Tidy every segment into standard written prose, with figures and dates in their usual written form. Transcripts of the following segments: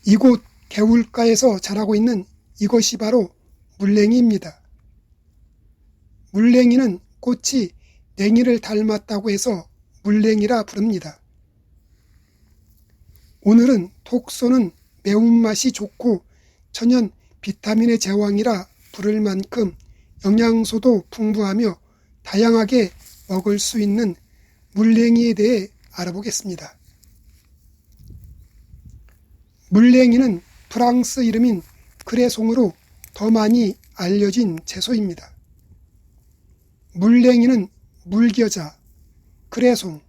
이곳 개울가에서 자라고 있는 이것이 바로 물냉이입니다. 물냉이는 꽃이 냉이를 닮았다고 해서 물냉이라 부릅니다. 오늘은 톡 쏘는 매운맛이 좋고 천연 비타민의 제왕이라 부를 만큼 영양소도 풍부하며 다양하게 먹을 수 있는 물냉이에 대해 알아보겠습니다. 물냉이는 프랑스 이름인 크레송으로 더 많이 알려진 채소입니다. 물냉이는 물겨자, 크레송,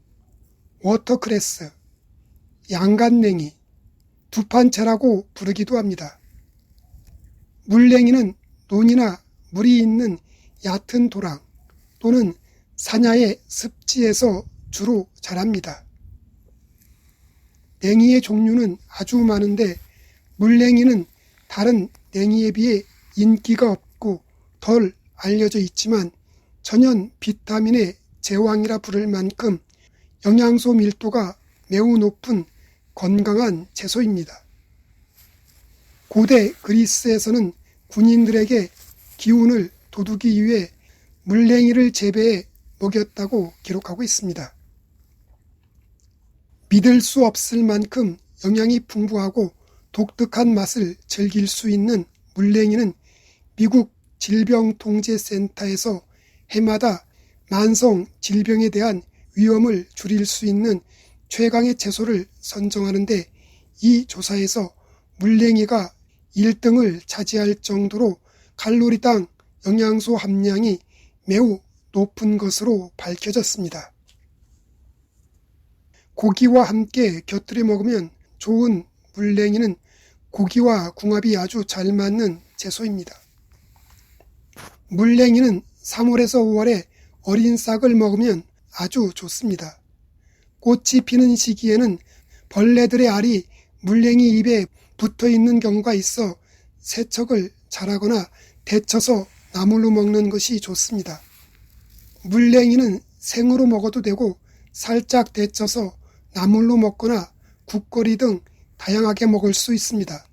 워터크레스, 양간냉이, 두판채라고 부르기도 합니다. 물냉이는 논이나 물이 있는 얕은 토랑 또는 산야의 습지에서 주로 자랍니다. 냉이의 종류는 아주 많은데 물냉이는 다른 냉이에 비해 인기가 없고 덜 알려져 있지만 천연 비타민의 제왕이라 부를 만큼 영양소 밀도가 매우 높은 건강한 채소입니다. 고대 그리스에서는 군인들에게 기운을 돋우기 위해 물냉이를 재배해 먹였다고 기록하고 있습니다. 믿을 수 없을 만큼 영양이 풍부하고 독특한 맛을 즐길 수 있는 물냉이는 미국 질병통제센터에서 해마다 만성 질병에 대한 위험을 줄일 수 있는 최강의 채소를 선정하는데 이 조사에서 물냉이가 1등을 차지할 정도로 칼로리당 영양소 함량이 매우 높은 것으로 밝혀졌습니다. 고기와 함께 곁들여 먹으면 좋은 물냉이는 고기와 궁합이 아주 잘 맞는 채소입니다. 물냉이는 3월에서 5월에 어린 싹을 먹으면 아주 좋습니다. 꽃이 피는 시기에는 벌레들의 알이 물냉이 잎에 붙어 있는 경우가 있어 세척을 잘하거나 데쳐서 나물로 먹는 것이 좋습니다. 물냉이는 생으로 먹어도 되고 살짝 데쳐서 나물로 먹거나 국거리 등 다양하게 먹을 수 있습니다.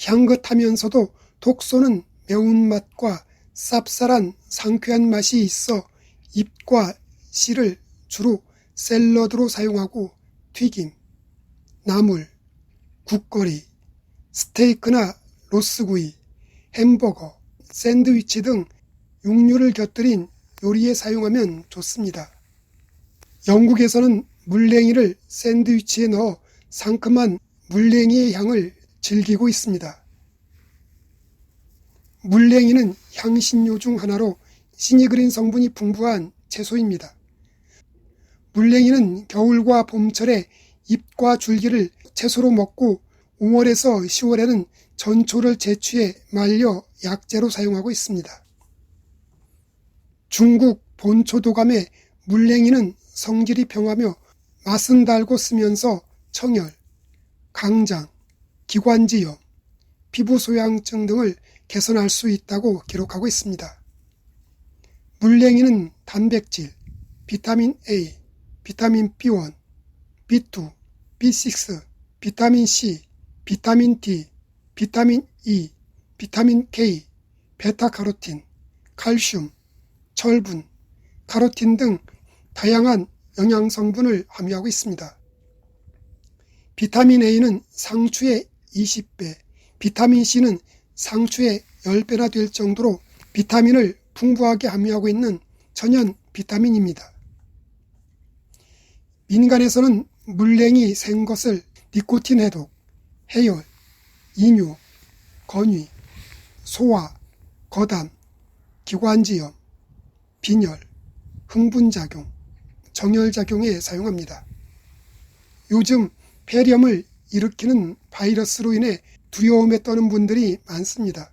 향긋하면서도 톡 쏘는 매운맛과 쌉쌀한 상쾌한 맛이 있어 잎과 씨를 주로 샐러드로 사용하고 튀김, 나물, 국거리, 스테이크나 로스구이, 햄버거, 샌드위치 등 육류를 곁들인 요리에 사용하면 좋습니다. 영국에서는 물냉이를 샌드위치에 넣어 상큼한 물냉이의 향을 즐기고 있습니다. 물냉이는 향신료 중 하나로 시니그린 성분이 풍부한 채소입니다. 물냉이는 겨울과 봄철에 잎과 줄기를 채소로 먹고 5월에서 10월에는 전초를 채취해 말려 약재로 사용하고 있습니다. 중국 본초도감의 물냉이는 성질이 평하며 맛은 달고 쓰면서 청열, 강장, 기관지염, 피부 소양증 등을 개선할 수 있다고 기록하고 있습니다. 물냉이는 단백질, 비타민 A, 비타민 B1, B2, B6, 비타민 C, 비타민 D, 비타민 E, 비타민 K, 베타카로틴, 칼슘, 철분, 카로틴 등 다양한 영양 성분을 함유하고 있습니다. 비타민 A는 상추의 20배, 비타민 C는 상추의 10배나 될 정도로 비타민을 풍부하게 함유하고 있는 천연 비타민입니다. 민간에서는 물냉이 생것을 니코틴 해독, 해열, 이뇨, 건위, 소화, 거담, 기관지염, 빈혈, 흥분작용, 정열작용에 사용합니다. 요즘 폐렴을 일으키는 바이러스로 인해 두려움에 떠는 분들이 많습니다.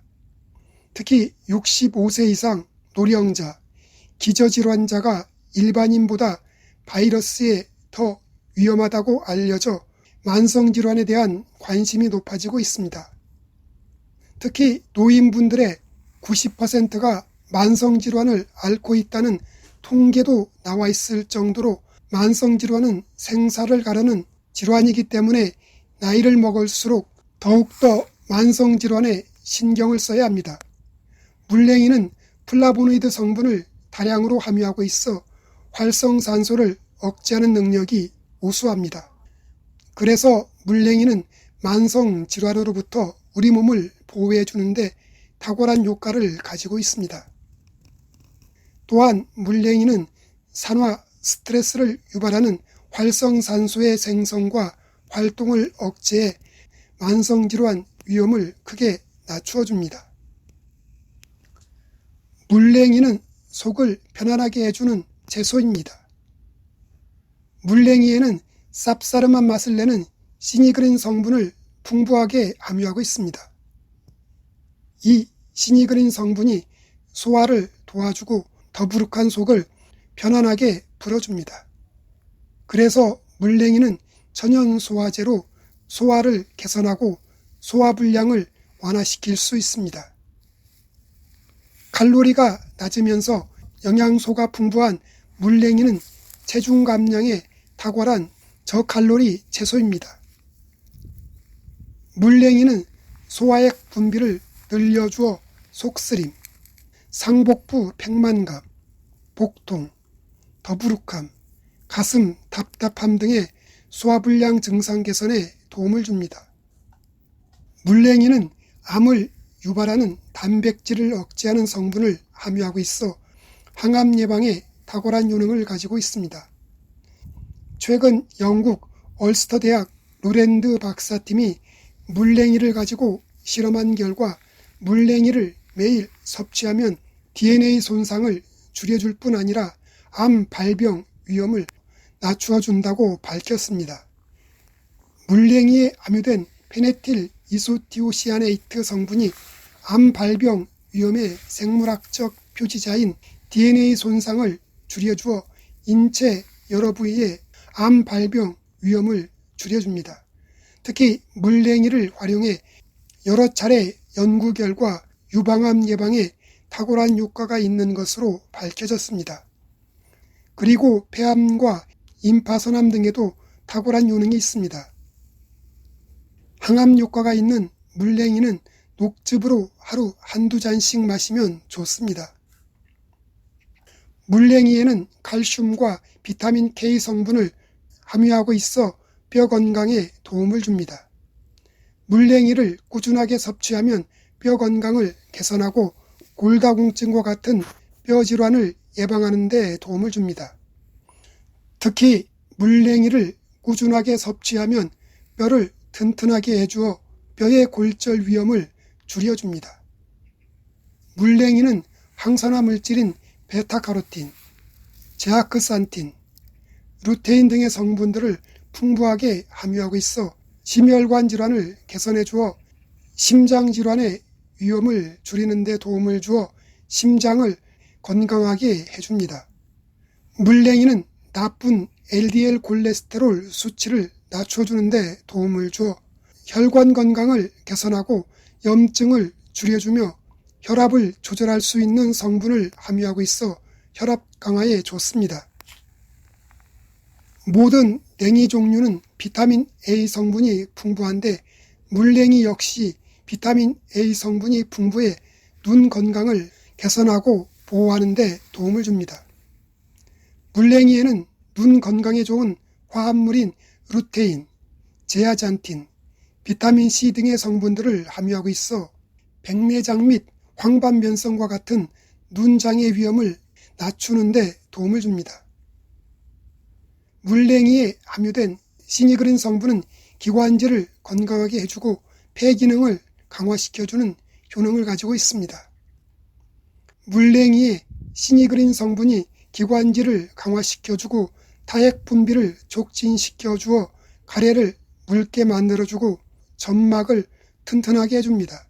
특히 65세 이상 노령자, 기저질환자가 일반인보다 바이러스에 더 위험하다고 알려져 만성질환에 대한 관심이 높아지고 있습니다. 특히 노인분들의 90%가 만성질환을 앓고 있다는 통계도 나와 있을 정도로 만성질환은 생사를 가르는 질환이기 때문에 나이를 먹을수록 더욱더 만성질환에 신경을 써야 합니다. 물냉이는 플라보노이드 성분을 다량으로 함유하고 있어 활성산소를 억제하는 능력이 우수합니다. 그래서 물냉이는 만성질환으로부터 우리 몸을 보호해 주는데 탁월한 효과를 가지고 있습니다. 또한 물냉이는 산화 스트레스를 유발하는 활성산소의 생성과 활동을 억제해 만성질환 위험을 크게 낮추어줍니다. 물냉이는 속을 편안하게 해주는 채소입니다. 물냉이에는 쌉싸름한 맛을 내는 시니그린 성분을 풍부하게 함유하고 있습니다. 이 시니그린 성분이 소화를 도와주고 더부룩한 속을 편안하게 풀어줍니다. 그래서 물냉이는 천연 소화제로 소화를 개선하고 소화불량을 완화시킬 수 있습니다. 칼로리가 낮으면서 영양소가 풍부한 물냉이는 체중 감량에 탁월한 저칼로리 채소입니다. 물냉이는 소화액 분비를 늘려주어 속쓰림, 상복부 백만감, 복통, 더부룩함, 가슴 답답함 등의 소화불량 증상 개선에 도움을 줍니다. 물냉이는 암을 유발하는 단백질을 억제하는 성분을 함유하고 있어 항암 예방에 탁월한 효능을 가지고 있습니다. 최근 영국 얼스터 대학 로랜드 박사팀이 물냉이를 가지고 실험한 결과 물냉이를 매일 섭취하면 DNA 손상을 줄여줄 뿐 아니라 암 발병 위험을 낮추어준다고 밝혔습니다. 물냉이에 함유된 페네틸 이소티오시아네이트 성분이 암 발병 위험의 생물학적 표지자인 DNA 손상을 줄여주어 인체 여러 부위의 암 발병 위험을 줄여줍니다. 특히 물냉이를 활용해 여러 차례 연구 결과 유방암 예방에 탁월한 효과가 있는 것으로 밝혀졌습니다. 그리고 폐암과 임파선암 등에도 탁월한 효능이 있습니다. 항암 효과가 있는 물냉이는 녹즙으로 하루 한두 잔씩 마시면 좋습니다. 물냉이에는 칼슘과 비타민 K 성분을 함유하고 있어 뼈 건강에 도움을 줍니다. 물냉이를 꾸준하게 섭취하면 뼈 건강을 개선하고 골다공증과 같은 뼈 질환을 예방하는 데 도움을 줍니다. 특히 물냉이를 꾸준하게 섭취하면 뼈를 튼튼하게 해주어 뼈의 골절 위험을 줄여줍니다. 물냉이는 항산화 물질인 베타카로틴, 제아크산틴, 루테인 등의 성분들을 풍부하게 함유하고 있어 심혈관 질환을 개선해 주어 심장 질환의 위험을 줄이는 데 도움을 주어 심장을 건강하게 해줍니다. 물냉이는 나쁜 LDL 콜레스테롤 수치를 낮춰주는 데 도움을 주어 혈관 건강을 개선하고 염증을 줄여주며 혈압을 조절할 수 있는 성분을 함유하고 있어 혈압 강화에 좋습니다. 모든 냉이 종류는 비타민 A 성분이 풍부한데 물냉이 역시 비타민 A 성분이 풍부해 눈 건강을 개선하고 보호하는 데 도움을 줍니다. 물냉이에는 눈 건강에 좋은 화합물인 루테인, 제아잔틴, 비타민 C 등의 성분들을 함유하고 있어 백내장 및 황반변성과 같은 눈장애 위험을 낮추는 데 도움을 줍니다. 물냉이에 함유된 시니그린 성분은 기관지를 건강하게 해주고 폐 기능을 강화시켜주는 효능을 가지고 있습니다. 물냉이의 시니그린 성분이 기관지를 강화시켜주고 타액 분비를 촉진시켜주어 가래를 묽게 만들어주고 점막을 튼튼하게 해줍니다.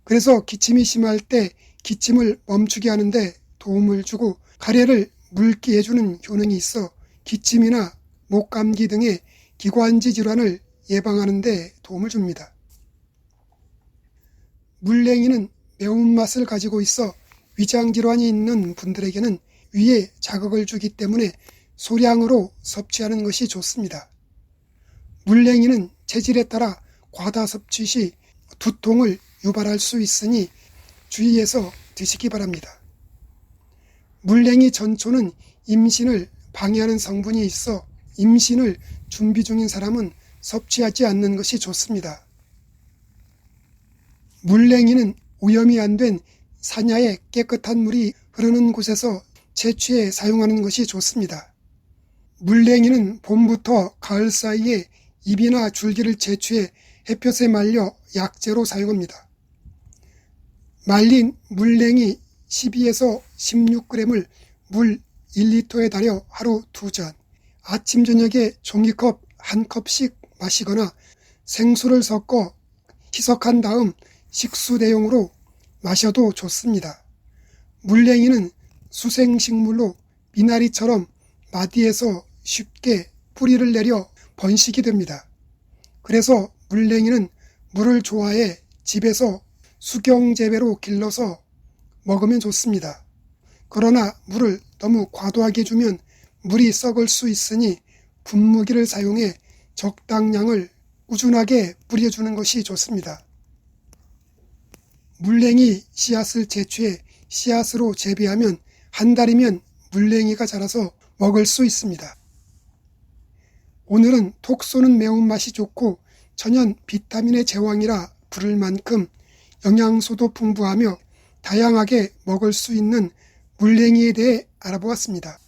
그래서 기침이 심할 때 기침을 멈추게 하는데 도움을 주고 가래를 묽게 해주는 효능이 있어 기침이나 목감기 등의 기관지 질환을 예방하는 데 도움을 줍니다. 물냉이는 매운맛을 가지고 있어 위장질환이 있는 분들에게는 위에 자극을 주기 때문에 소량으로 섭취하는 것이 좋습니다. 물냉이는 체질에 따라 과다 섭취 시 두통을 유발할 수 있으니 주의해서 드시기 바랍니다. 물냉이 전초는 임신을 방해하는 성분이 있어 임신을 준비 중인 사람은 섭취하지 않는 것이 좋습니다. 물냉이는 오염이 안 된 산야의 깨끗한 물이 흐르는 곳에서 채취해 사용하는 것이 좋습니다. 물냉이는 봄부터 가을 사이에 잎이나 줄기를 채취해 햇볕에 말려 약재로 사용합니다. 말린 물냉이 12에서 16g을 물 1리터에 달여 하루 2잔, 아침 저녁에 종이컵 1컵씩 마시거나 생수를 섞어 희석한 다음 식수 대용으로 마셔도 좋습니다. 물냉이는 수생식물로 미나리처럼 마디에서 쉽게 뿌리를 내려 번식이 됩니다. 그래서 물냉이는 물을 좋아해 집에서 수경재배로 길러서 먹으면 좋습니다. 그러나 물을 너무 과도하게 주면 물이 썩을 수 있으니 분무기를 사용해 적당량을 꾸준하게 뿌려주는 것이 좋습니다. 물냉이 씨앗을 채취해 씨앗으로 재배하면 한 달이면 물냉이가 자라서 먹을 수 있습니다. 오늘은 톡 쏘는 매운맛이 좋고 천연 비타민의 제왕이라 부를 만큼 영양소도 풍부하며 다양하게 먹을 수 있는 물냉이에 대해 알아보았습니다.